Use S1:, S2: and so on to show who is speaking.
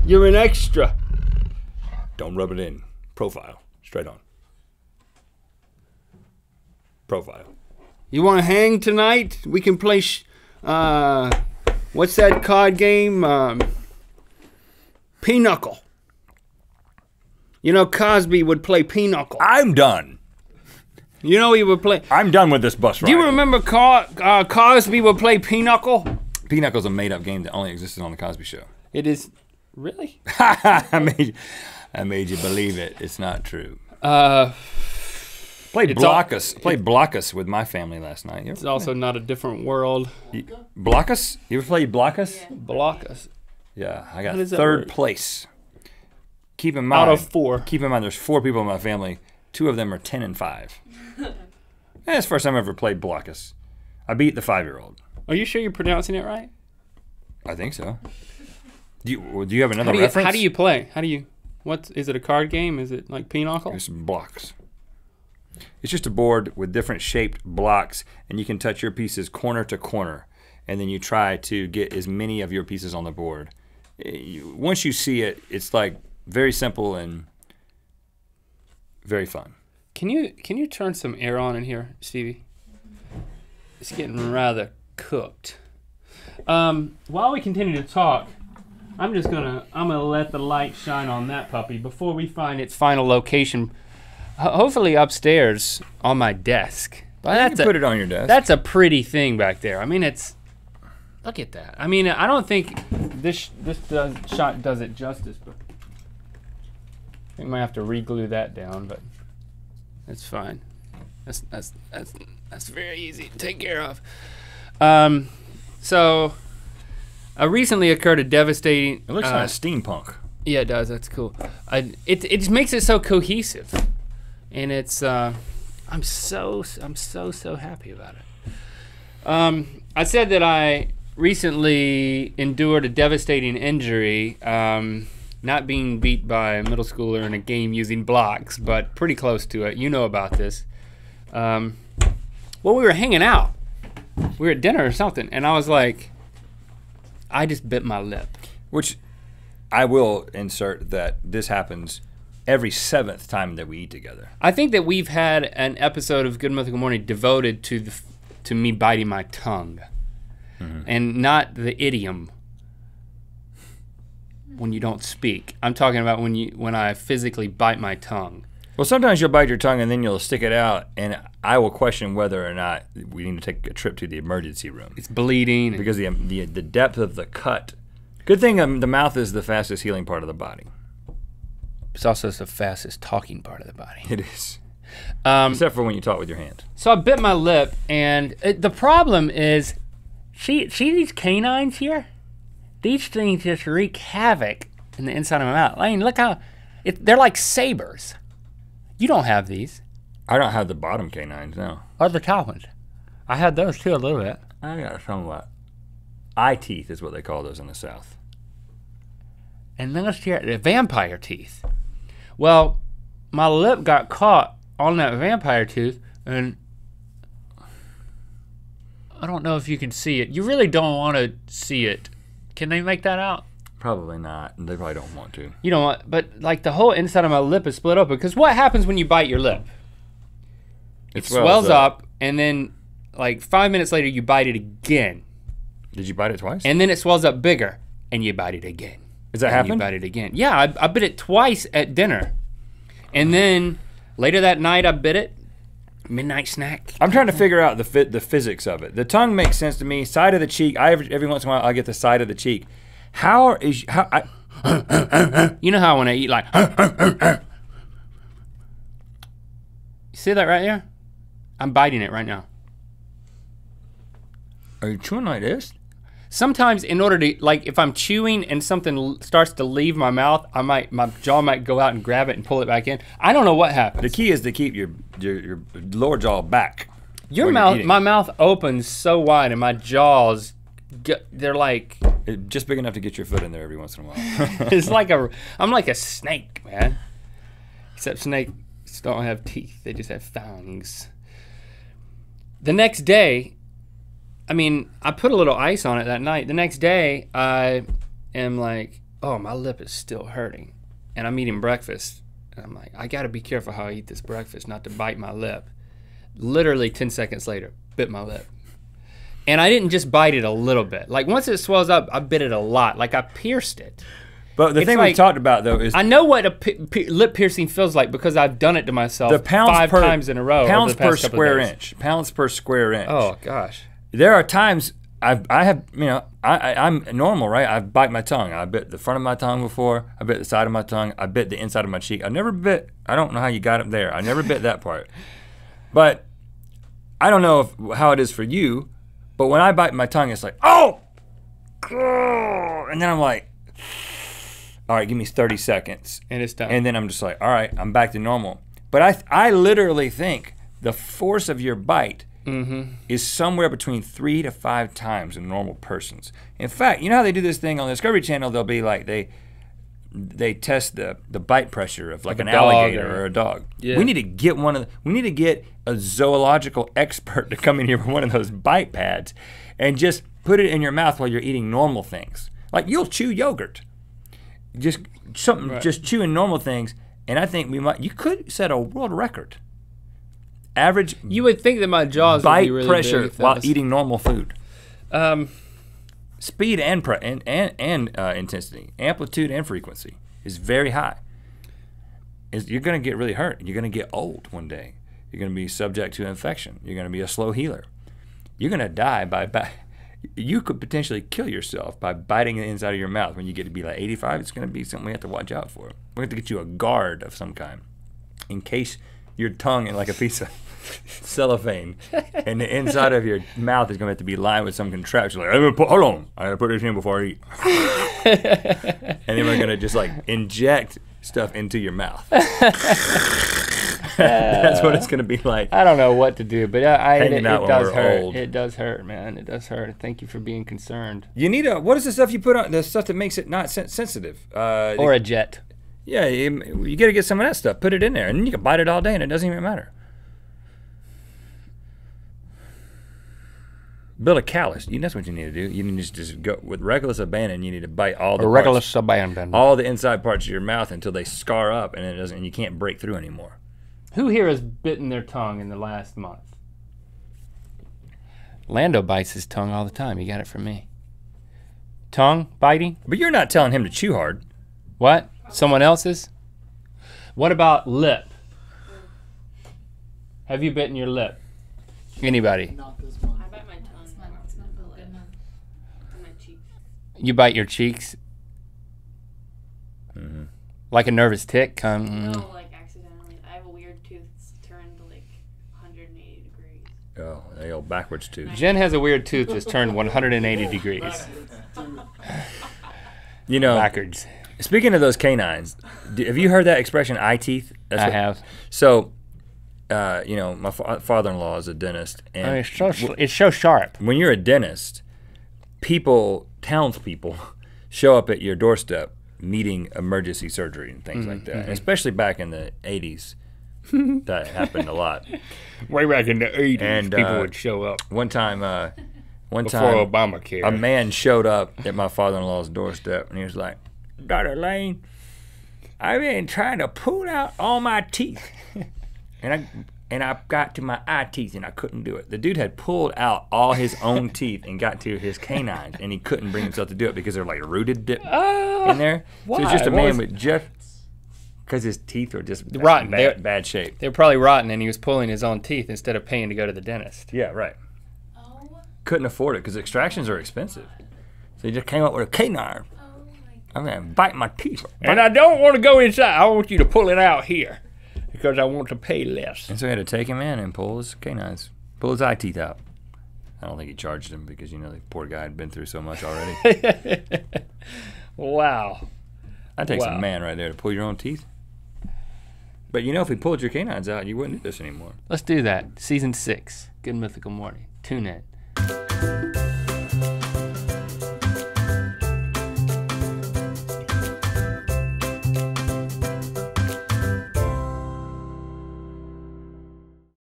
S1: You're an extra. Don't rub it in. Profile. Straight on. Profile. You want to hang tonight? We can play, what's that card game? Pinochle. You know Cosby would play Pinochle.
S2: I'm done.
S1: You know he would play.
S2: I'm done with this bus ride.
S1: Do you remember Cosby would play Pinochle?
S2: Pinocchle's a made-up game that only existed on the Cosby Show.
S1: It is, really?
S2: I made you believe it. It's not true. Played Blockus with my family last night.
S1: It's also not a different world.
S2: Blockus? You ever played Blockus?
S1: Blockus.
S2: Yeah, I got third place. Keep in mind.
S1: Out of 4.
S2: Keep in mind, there's 4 people in my family. 2 of them are 10 and 5. That's the first time I ever played Blockus. I beat the 5-year-old.
S1: Are you sure you're pronouncing it right?
S2: I think so. Do you have another reference?
S1: How do you play? Is it a card game? Is it like Pinochle?
S2: It's blocks. It's just a board with different shaped blocks, and you can touch your pieces corner to corner, and then you try to get as many of your pieces on the board. Once you see it, it's like very simple and very fun.
S1: Can you turn some air on in here, Stevie? It's getting rather cooked. While we continue to talk, I'm gonna let the light shine on that puppy before we find its final location. Hopefully upstairs on my desk.
S2: But you can put it on your desk.
S1: That's a pretty thing back there. I mean, look at that. I mean, I don't think this shot does it justice, but I think I might have to re-glue that down, but it's fine. That's very easy to take care of. So, recently occurred a devastating.
S2: It looks like steampunk.
S1: Yeah, it does. That's cool. It just makes it so cohesive, and it's. I'm so happy about it. I said that I recently endured a devastating injury, not being beat by a middle schooler in a game using blocks, but pretty close to it. You know about this. Well, we were hanging out. We were at dinner or something, and I was like, I just bit my lip.
S2: Which I will insert that this happens every 7th time that we eat together.
S1: I think that we've had an episode of Good Mythical Morning devoted to me biting my tongue, and not the idiom when you don't speak. I'm talking about when I physically bite my tongue.
S2: Well, sometimes you'll bite your tongue and then you'll stick it out, and I will question whether or not we need to take a trip to the emergency room.
S1: It's bleeding.
S2: Because the depth of the cut. Good thing the mouth is the fastest healing part of the body.
S1: It's also the fastest talking part of the body.
S2: It is. Except for when you talk with your hand.
S1: So I bit my lip, and the problem is, see these canines here? These things just wreak havoc in the inside of my mouth. I mean, look how, they're like sabers. You don't have these.
S2: I don't have the bottom canines, no.
S1: Or the top ones. I had those too a little bit.
S2: I got somewhat. Eye teeth is what they call those in the South.
S1: And then let's hear the vampire teeth. Well, my lip got caught on that vampire tooth, and I don't know if you can see it. You really don't want to see it. Can they make that out?
S2: Probably not. They probably don't want to.
S1: You don't want, but like the whole inside of my lip is split open, because what happens when you bite your lip? It swells up, and then like 5 minutes later you bite it again.
S2: Did you bite it twice?
S1: And then it swells up bigger, and you bite it again.
S2: Does that happen?
S1: You bite it again. Yeah, I bit it twice at dinner. And then later that night I bit it. Midnight snack.
S2: I'm trying to figure out the physics of it. The tongue makes sense to me. Side of the cheek, every once in a while I get the side of the cheek. You
S1: know how when I eat like you see that right here? I'm biting it right now.
S2: Are you chewing like this?
S1: Sometimes in order to, like if I'm chewing and something starts to leave my mouth, my jaw might go out and grab it and pull it back in. I don't know what happens.
S2: The key is to keep your lower jaw back.
S1: My mouth opens so wide and my jaws, they're like.
S2: Just big enough to get your foot in there every once in a while.
S1: It's like I'm like a snake, man. Except snakes don't have teeth, they just have fangs. The next day, I mean, I put a little ice on it that night. The next day, I am like, oh, my lip is still hurting. And I'm eating breakfast. And I'm like, I got to be careful how I eat this breakfast, not to bite my lip. Literally 10 seconds later, bit my lip. And I didn't just bite it a little bit. Like once it swells up, I bit it a lot. Like I pierced it.
S2: But the thing we talked about though is
S1: I know what a lip piercing feels like because I've done it to myself five times in a row.
S2: Pounds per square inch. Pounds per square inch.
S1: Oh gosh.
S2: There are times I'm normal, right? I bite my tongue. I bit the front of my tongue before. I bit the side of my tongue. I bit the inside of my cheek. I never bit. I don't know how you got it there. I never bit that part. But I don't know how it is for you. But when I bite my tongue, it's like, oh, and then I'm like, all right, give me 30 seconds.
S1: And it's done.
S2: And then I'm just like, all right, I'm back to normal. But I literally think the force of your bite is somewhere between 3 to 5 times a normal person's. In fact, you know how they do this thing on the Discovery Channel? They'll be like, they test the bite pressure of like an alligator or a dog. Yeah. We need to get we need to get a zoological expert to come in here with one of those bite pads and just put it in your mouth while you're eating normal things. Like you'll chew yogurt. Just chewing normal things, and I think you could set a world record. Average.
S1: You would think that my jaws
S2: bite
S1: would be really
S2: pressure
S1: big
S2: while eating normal food. Speed and intensity, amplitude and frequency is very high. You're going to get really hurt. You're going to get old one day. You're going to be subject to infection. You're going to be a slow healer. You're going to die by. You could potentially kill yourself by biting the inside of your mouth when you get to be like 85. It's going to be something we have to watch out for. We're going to get you a guard of some kind in case your tongue is like a piece of cellophane and the inside of your mouth is going to have to be lined with some contraption. Like, hold on, I got to put this in before I eat. And then we're going to just like inject stuff into your mouth. That's what it's going to be like.
S1: I don't know what to do, but it does hurt.
S2: Old.
S1: It does hurt, man. It does hurt. Thank you for being concerned.
S2: You need what is the stuff you put on? The stuff that makes it not sensitive.
S1: Or a jet.
S2: Yeah, you got to get some of that stuff. Put it in there, and then you can bite it all day, and it doesn't even matter. Build a callus. That's what you need to do. You need to just go with reckless abandon. You need to bite all the
S1: reckless abandon.
S2: All the inside parts of your mouth until they scar up, and and you can't break through anymore.
S1: Who here has bitten their tongue in the last month? Lando bites his tongue all the time. You got it from me. Tongue biting?
S2: But you're not telling him to chew hard.
S1: What? Someone else's? What about lip? Have you bitten your lip? Anybody?
S3: Not this one. I bite my tongue. It's not good enough. And my cheeks.
S1: You bite your cheeks?
S2: Mm-hmm.
S1: Like a nervous tick?
S3: No, like accidentally. I have a weird tooth that's turned like 180 degrees.
S2: Oh, the old backwards tooth.
S1: Jen has a weird tooth that's turned 180 degrees.
S2: You know,
S1: backwards.
S2: Speaking of those canines, have you heard that expression, eye teeth?
S1: I have.
S2: So, my father-in-law is a dentist. And
S1: I mean, it's so sharp.
S2: When you're a dentist, townspeople, show up at your doorstep needing emergency surgery and things like that. And especially back in the 80s, that happened a lot.
S1: Way back in the 80s, and, people would show up.
S2: One time,
S1: before Obamacare,
S2: a man showed up at my father-in-law's doorstep, and he was like, Dr. Lane, I've been trying to pull out all my teeth, and I got to my eye teeth, and I couldn't do it. The dude had pulled out all his own teeth and got to his canines, and he couldn't bring himself to do it because they're like rooted in there.
S1: Why?
S2: So it's just a man with because his teeth were just
S1: rotten,
S2: bad shape.
S1: They were probably rotten, and he was pulling his own teeth instead of paying to go to the dentist.
S2: Yeah, right. Couldn't afford it because extractions are expensive. So he just came up with a canine. I'm going to bite my teeth.
S1: And I don't want to go inside. I want you to pull it out here because I want to pay less.
S2: And so he had to take him in and pull his canines, pull his eye teeth out. I don't think he charged him because, the poor guy had been through so much already.
S1: Wow.
S2: That takes a man right there to pull your own teeth. But if we pulled your canines out, you wouldn't do this anymore.
S1: Let's do that. Season 6, Good Mythical Morning. Tune in.